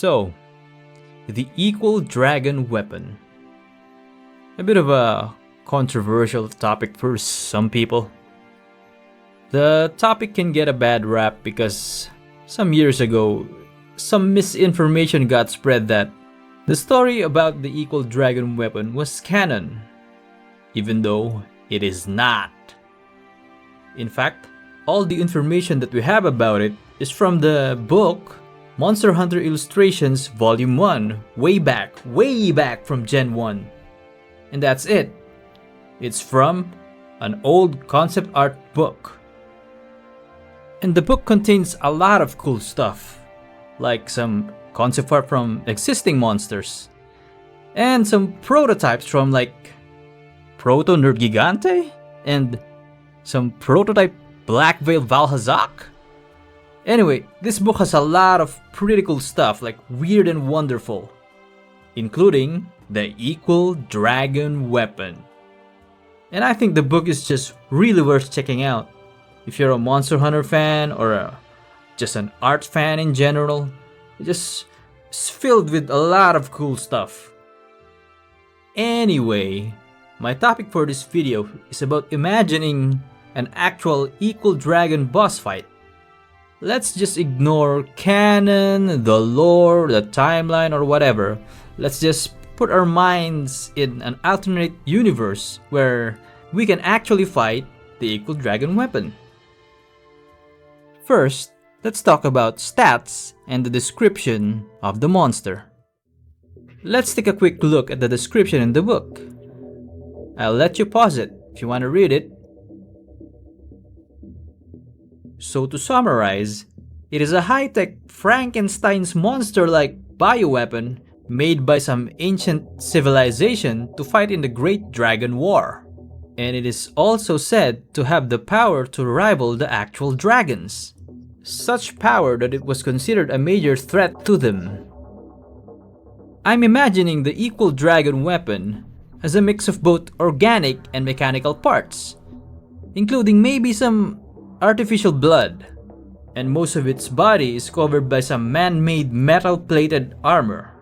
So, the equal dragon weapon. A bit of a controversial topic for some people. The topic can get a bad rap because some years ago, some misinformation got spread that the story about the equal dragon weapon was canon, even though it is not. In fact, all the information that we have about it is from the book Monster Hunter Illustrations Volume 1, way back from Gen 1. And that's it. It's from an old concept art book. And the book contains a lot of cool stuff, like some concept art from existing monsters, and some prototypes from like Proto Nergigante, and some prototype Black Veil Valhazak. Anyway, this book has a lot of pretty cool stuff, like weird and wonderful, including the equal dragon weapon. And I think the book is just really worth checking out. If you're a Monster Hunter fan or just an art fan in general, it's filled with a lot of cool stuff. Anyway, my topic for this video is about imagining an actual equal dragon boss fight. Let's just ignore canon, the lore, the timeline, or whatever. Let's just put our minds in an alternate universe where we can actually fight the equal dragon weapon. First, let's talk about stats and the description of the monster. Let's take a quick look at the description in the book. I'll let you pause it if you want to read it. So to summarize, it is a high-tech Frankenstein's monster-like bioweapon made by some ancient civilization to fight in the Great Dragon War. And it is also said to have the power to rival the actual dragons. Such power that it was considered a major threat to them. I'm imagining the equal dragon weapon as a mix of both organic and mechanical parts, including maybe some artificial blood, and most of its body is covered by some man-made metal-plated armor.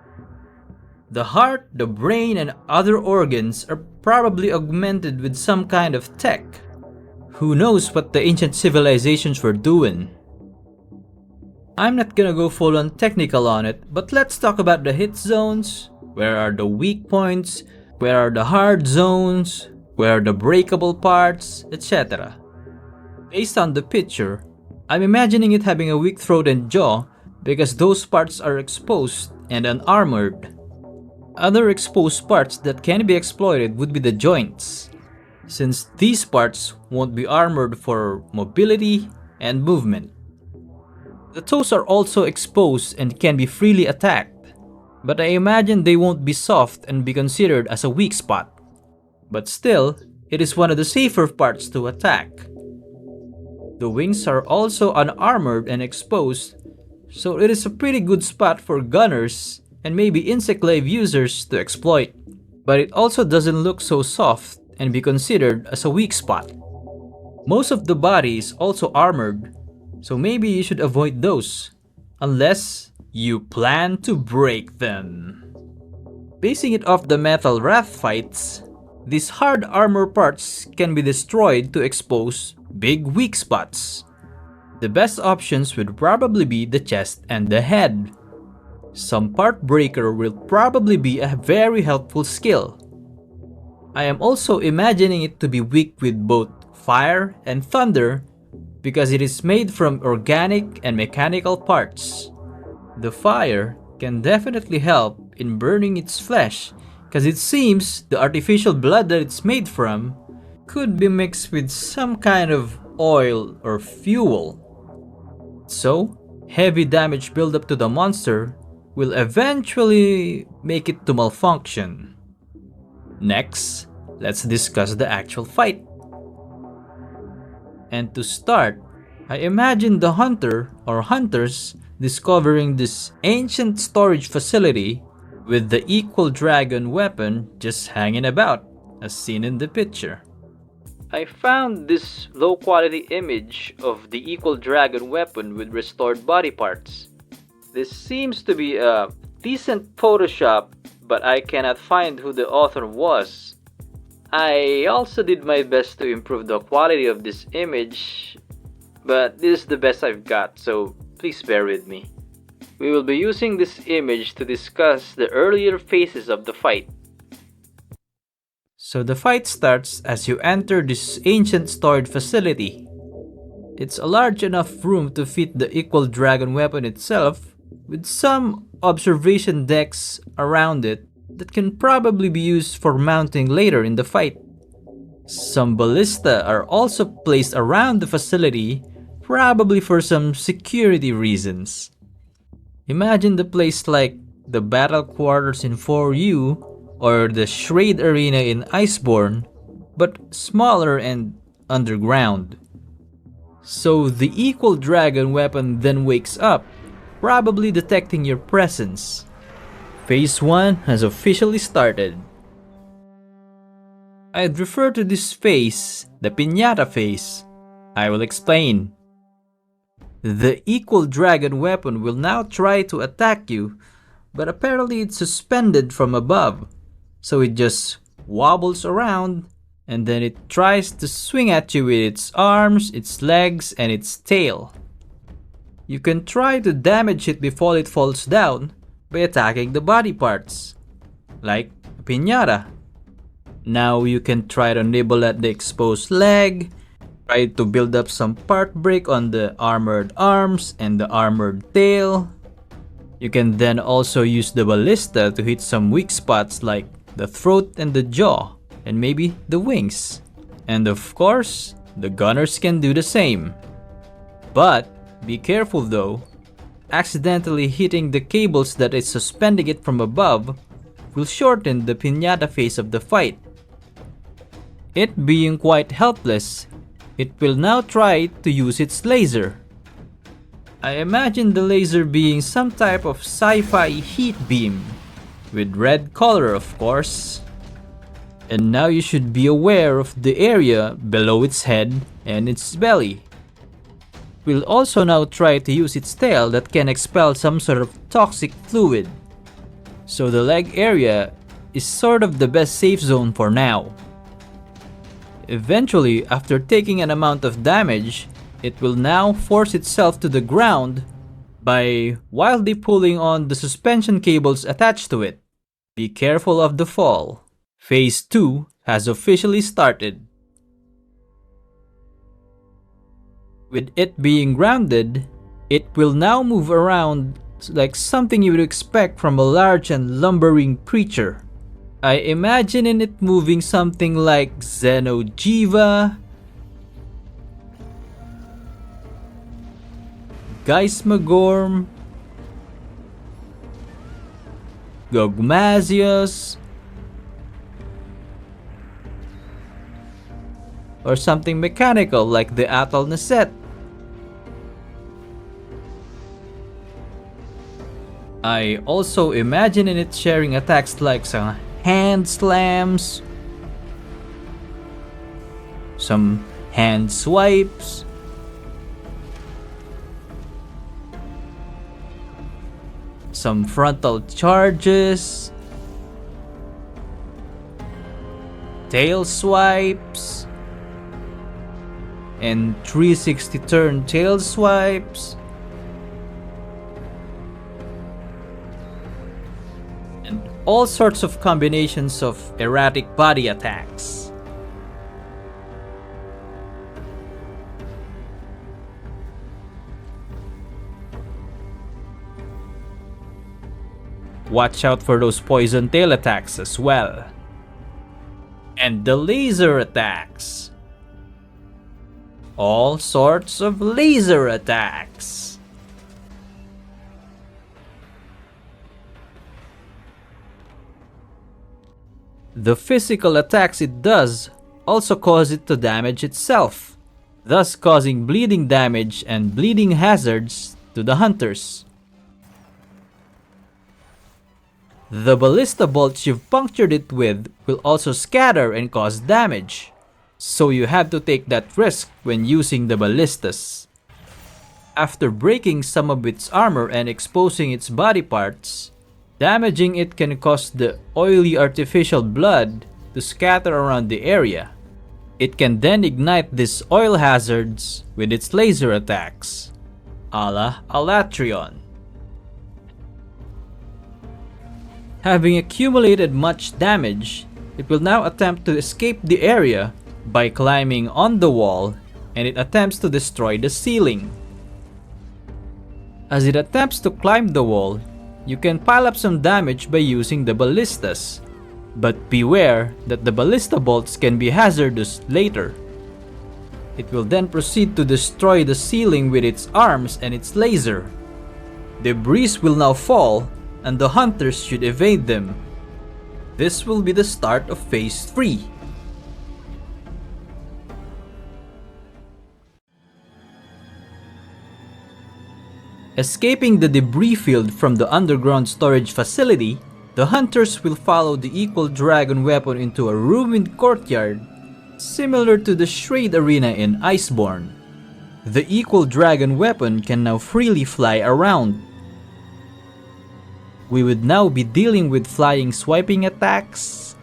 The heart, the brain, and other organs are probably augmented with some kind of tech. Who knows what the ancient civilizations were doing? I'm not gonna go full on technical on it, but let's talk about the hit zones. Where are the weak points? Where are the hard zones? Where are the breakable parts? Etc. Based on the picture, I'm imagining it having a weak throat and jaw because those parts are exposed and unarmored. Other exposed parts that can be exploited would be the joints, since these parts won't be armored for mobility and movement. The toes are also exposed and can be freely attacked, but I imagine they won't be soft and be considered as a weak spot. But still, it is one of the safer parts to attack. The wings are also unarmored and exposed, so it is a pretty good spot for gunners and maybe insect glaive users to exploit. But it also doesn't look so soft and be considered as a weak spot. Most of the body is also armored, so maybe you should avoid those, unless you plan to break them. Basing it off the metal wrath fights, these hard armor parts can be destroyed to expose big weak spots. The best options would probably be the chest and the head. Some part breaker will probably be a very helpful skill. I am also imagining it to be weak with both fire and thunder because it is made from organic and mechanical parts. The fire can definitely help in burning its flesh because it seems the artificial blood that it's made from could be mixed with some kind of oil or fuel. So, heavy damage buildup to the monster will eventually make it to malfunction. Next, let's discuss the actual fight. And to start, I imagine the hunter or hunters discovering this ancient storage facility with the equal dragon weapon just hanging about, as seen in the picture. I found this low quality image of the equal dragon weapon with restored body parts. This seems to be a decent Photoshop, but I cannot find who the author was. I also did my best to improve the quality of this image, but this is the best I've got, so please bear with me. We will be using this image to discuss the earlier phases of the fight. So the fight starts as you enter this ancient storage facility. It's a large enough room to fit the equal dragon weapon itself, with some observation decks around it that can probably be used for mounting later in the fight. Some ballista are also placed around the facility, probably for some security reasons. Imagine the place like the battle quarters in 4U or the Shraid Arena in Iceborne, but smaller and underground. So the equal dragon weapon then wakes up, probably detecting your presence. Phase 1 has officially started. I'd refer to this phase the Piñata phase. I will explain. The equal dragon weapon will now try to attack you, but apparently it's suspended from above, so it just wobbles around and then it tries to swing at you with its arms, its legs, and its tail. You can try to damage it before it falls down by attacking the body parts, like a piñata. Now you can try to nibble at the exposed leg, try to build up some part break on the armored arms and the armored tail. You can then also use the ballista to hit some weak spots like the throat and the jaw, and maybe the wings. And of course, the gunners can do the same. But be careful though, accidentally hitting the cables that is suspending it from above will shorten the piñata phase of the fight. It being quite helpless, it will now try to use its laser. I imagine the laser being some type of sci-fi heat beam, with red color of course. And now you should be aware of the area below its head and its belly. We'll also now try to use its tail that can expel some sort of toxic fluid. So the leg area is sort of the best safe zone for now. Eventually, after taking an amount of damage, it will now force itself to the ground by wildly pulling on the suspension cables attached to it. Be careful of the fall. Phase 2 has officially started. With it being grounded, it will now move around like something you would expect from a large and lumbering creature. I imagine it moving something like Xenojiva, Geismagorm, Gogmazius, or something mechanical like the Atal Naset. I also imagine it sharing attacks like some hand slams, some hand swipes, some frontal charges, tail swipes, and 360 turn tail swipes, and all sorts of combinations of erratic body attacks. Watch out for those poison tail attacks as well. And the laser attacks. All sorts of laser attacks. The physical attacks it does also cause it to damage itself, thus causing bleeding damage and bleeding hazards to the hunters. The ballista bolts you've punctured it with will also scatter and cause damage, so you have to take that risk when using the ballistas. After breaking some of its armor and exposing its body parts, damaging it can cause the oily artificial blood to scatter around the area. It can then ignite these oil hazards with its laser attacks, a la Alatreon. Having accumulated much damage, it will now attempt to escape the area by climbing on the wall, and it attempts to destroy the ceiling. As it attempts to climb the wall, you can pile up some damage by using the ballistas, but beware that the ballista bolts can be hazardous later. It will then proceed to destroy the ceiling with its arms and its laser. Debris will now fall, and the hunters should evade them. This will be the start of Phase 3. Escaping the debris field from the underground storage facility, the hunters will follow the equal dragon weapon into a ruined courtyard, similar to the Shade Arena in Iceborne. The equal dragon weapon can now freely fly around. We would now be dealing with flying swiping attacks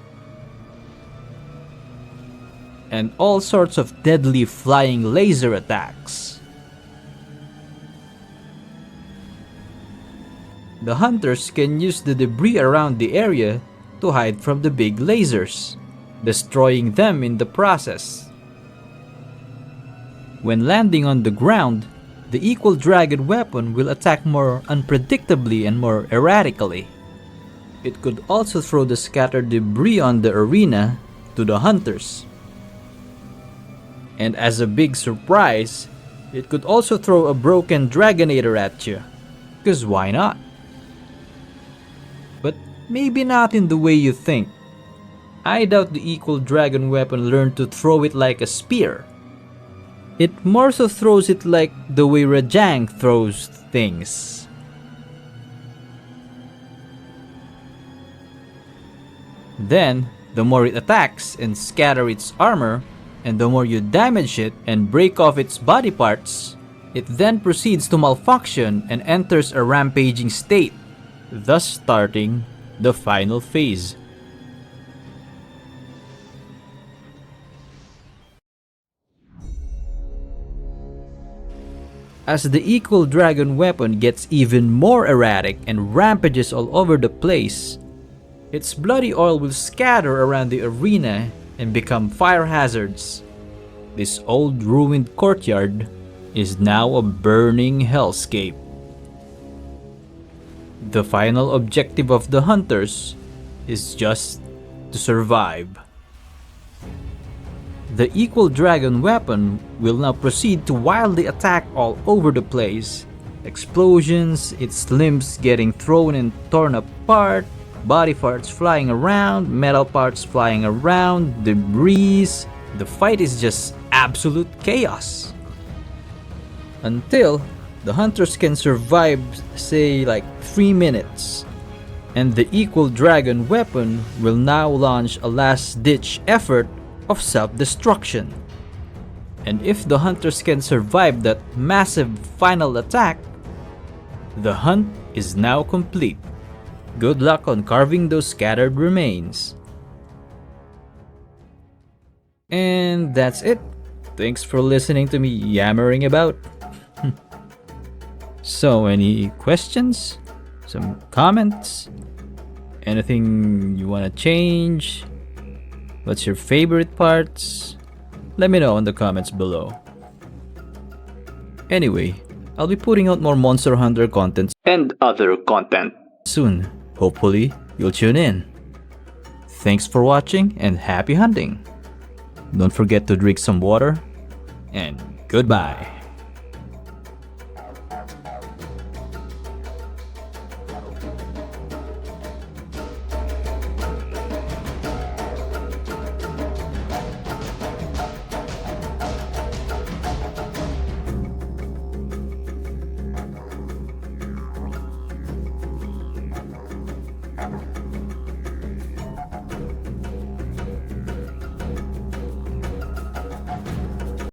and all sorts of deadly flying laser attacks. The hunters can use the debris around the area to hide from the big lasers, destroying them in the process. When landing on the ground, the equal dragon weapon will attack more unpredictably and more erratically. It could also throw the scattered debris on the arena to the hunters. And as a big surprise, it could also throw a broken Dragonator at you, because why not? But maybe not in the way you think. I doubt the equal dragon weapon learned to throw it like a spear. It more so throws it like the way Rajang throws things. Then, the more it attacks and scatter its armor, and the more you damage it and break off its body parts, it then proceeds to malfunction and enters a rampaging state, thus starting the final phase. As the equal dragon weapon gets even more erratic and rampages all over the place, its bloody oil will scatter around the arena and become fire hazards. This old ruined courtyard is now a burning hellscape. The final objective of the hunters is just to survive. The equal dragon weapon will now proceed to wildly attack all over the place. Explosions, its limbs getting thrown and torn apart, body parts flying around, metal parts flying around, debris. The fight is just absolute chaos. Until the hunters can survive, say, like 3 minutes. And the equal dragon weapon will now launch a last-ditch effort of self-destruction. And if the hunters can survive that massive final attack, the hunt is now complete. Good luck on carving those scattered remains. And that's it. Thanks for listening to me yammering about. So, any questions? Some comments? Anything you want to change? What's your favorite parts? Let me know in the comments below. Anyway, I'll be putting out more Monster Hunter content and other content soon. Hopefully, you'll tune in. Thanks for watching and happy hunting. Don't forget to drink some water, and goodbye.